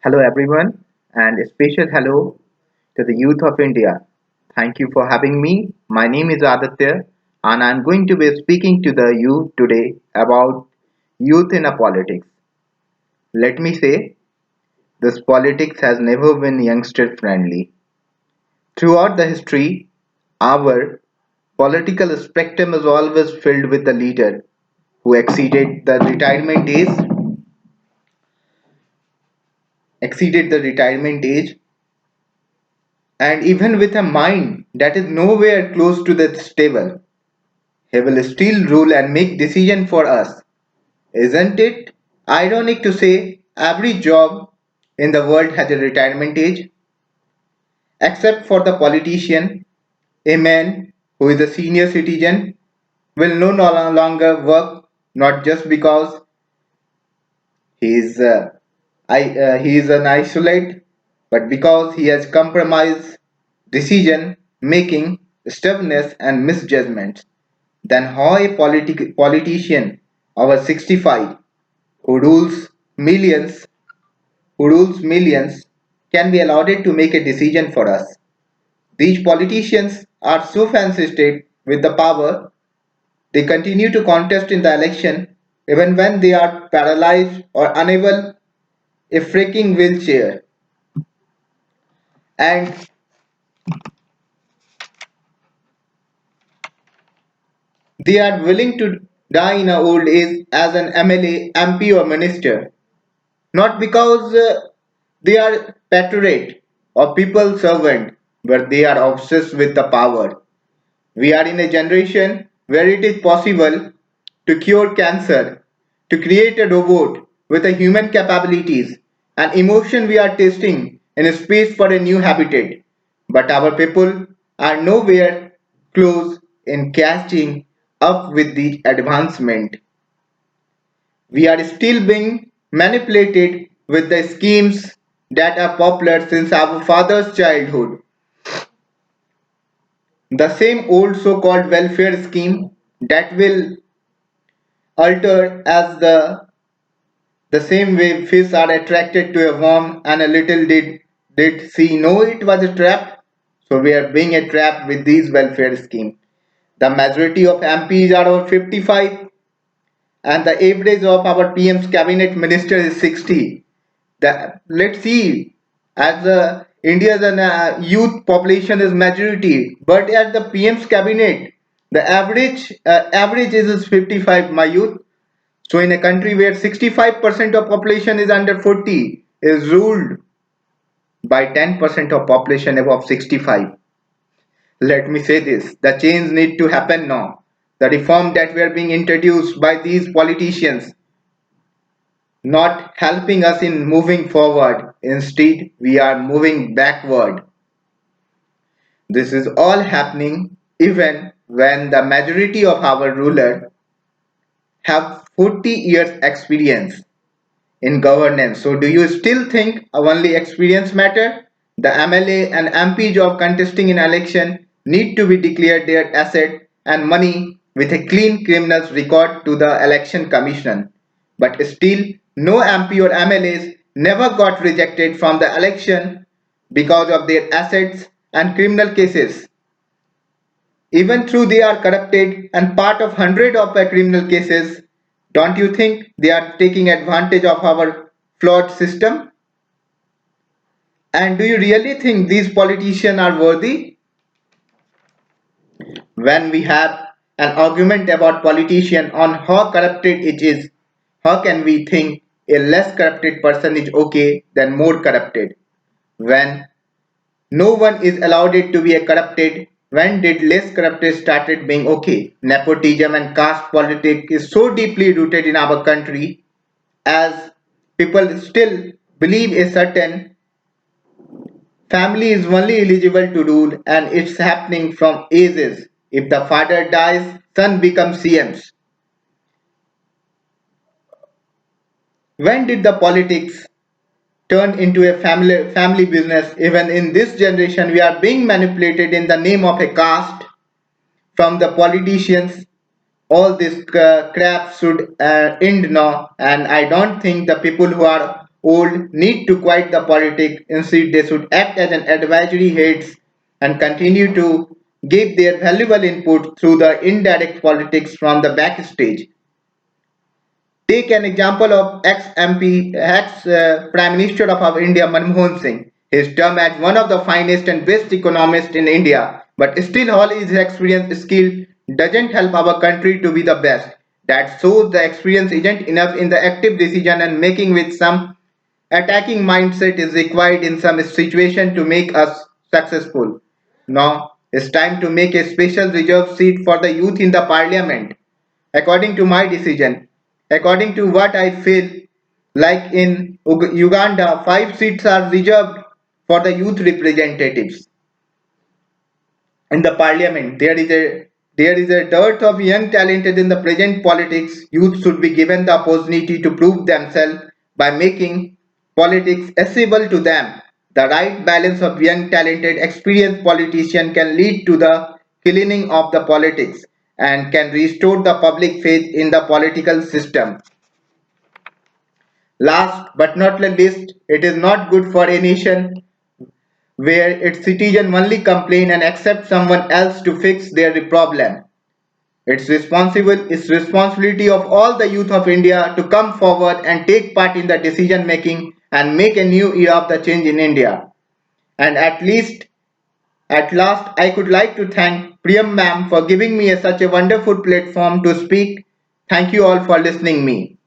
Hello, everyone, and a special hello to the youth of India. Thank you for having me. My name is Aditya, and I'm going to be speaking to the youth today about youth in a politics. Let me say, this politics has never been youngster friendly. Throughout the history, our political spectrum is always filled with a leader who exceeded the retirement age, and even with a mind that is nowhere close to the stable, he will still rule and make decisions for us. Isn't it ironic to say every job in the world has a retirement age, except for the politician, a man who is a senior citizen will no longer work not just because he is he is an isolate, but because he has compromised decision making, stubbornness, and misjudgments. Then how a politician over 65 who rules millions who rules millions can be allowed to make a decision for us. These politicians are so fascinated with the power, they continue to contest in the election even when they are paralyzed or unable a freaking wheelchair. And they are willing to die in a old age as an MLA, MP, or minister, not because they are patriot or people servant, but they are obsessed with the power. We are in a generation where it is possible to cure cancer, to create a robot with a human capabilities and emotion. We are testing in a space for a new habitat. But our people are nowhere close in catching up with the advancement. We are still being manipulated with the schemes that are popular since our father's childhood. The same old so-called welfare scheme that will alter as the same way fish are attracted to a worm and a little did see know it was a trap. So we are being a trap with these welfare scheme. The majority of MPs are over 55 and the average of our PM's cabinet minister is 60. Let's see, as the India's youth population is majority, but at the PM's cabinet, the average is 55. My youth. So in a country where 65% of population is under 40, is ruled by 10% of population above 65. Let me say this: the change need to happen now. The reform that were being introduced by these politicians not helping us in moving forward. Instead, we are moving backward. This is all happening even when the majority of our rulers have 40 years experience in governance. So do you still think only experience matter? The MLA and MP job contesting in election need to be declared their asset and money with a clean criminals record to the election commission. But still no MP or MLAs never got rejected from the election because of their assets and criminal cases. Even though they are corrupted and part of hundred of the criminal cases, don't you think they are taking advantage of our flawed system? And do you really think these politicians are worthy? When we have an argument about politician on how corrupted it is, how can we think a less corrupted person is okay than more corrupted? When no one is allowed it to be a corrupted. When did less corrupted started being okay? Nepotism and caste politics is so deeply rooted in our country as people still believe a certain family is only eligible to rule and it's happening from ages. If the father dies, son becomes CMs. When did the politics turn into a family business? Even in this generation, we are being manipulated in the name of a caste from the politicians. All this crap should end now, and I don't think the people who are old need to quit the politics. Instead, they should act as an advisory heads and continue to give their valuable input through the indirect politics from the backstage. Take an example of ex-MP, ex-Prime Minister of our India, Manmohan Singh. His term as one of the finest and best economists in India, but still all his experience skill doesn't help our country to be the best. That shows the experience isn't enough in the active decision and making with some attacking mindset is required in some situation to make us successful. Now it's time to make a special reserve seat for the youth in the parliament according to my decision. According to what I feel, like in Uganda, 5 seats are reserved for the youth representatives in the parliament. There is a dearth of young talented in the present politics. Youth should be given the opportunity to prove themselves by making politics accessible to them. The right balance of young talented experienced politician can lead to the cleaning of the politics and can restore the public faith in the political system. Last but not the least, it is not good for a nation where its citizens only complain and accept someone else to fix their problem. It's responsibility of all the youth of India to come forward and take part in the decision making and make a new era of the change in India. And at last, I could like to thank Priyam ma'am for giving me such a wonderful platform to speak. Thank you all for listening me.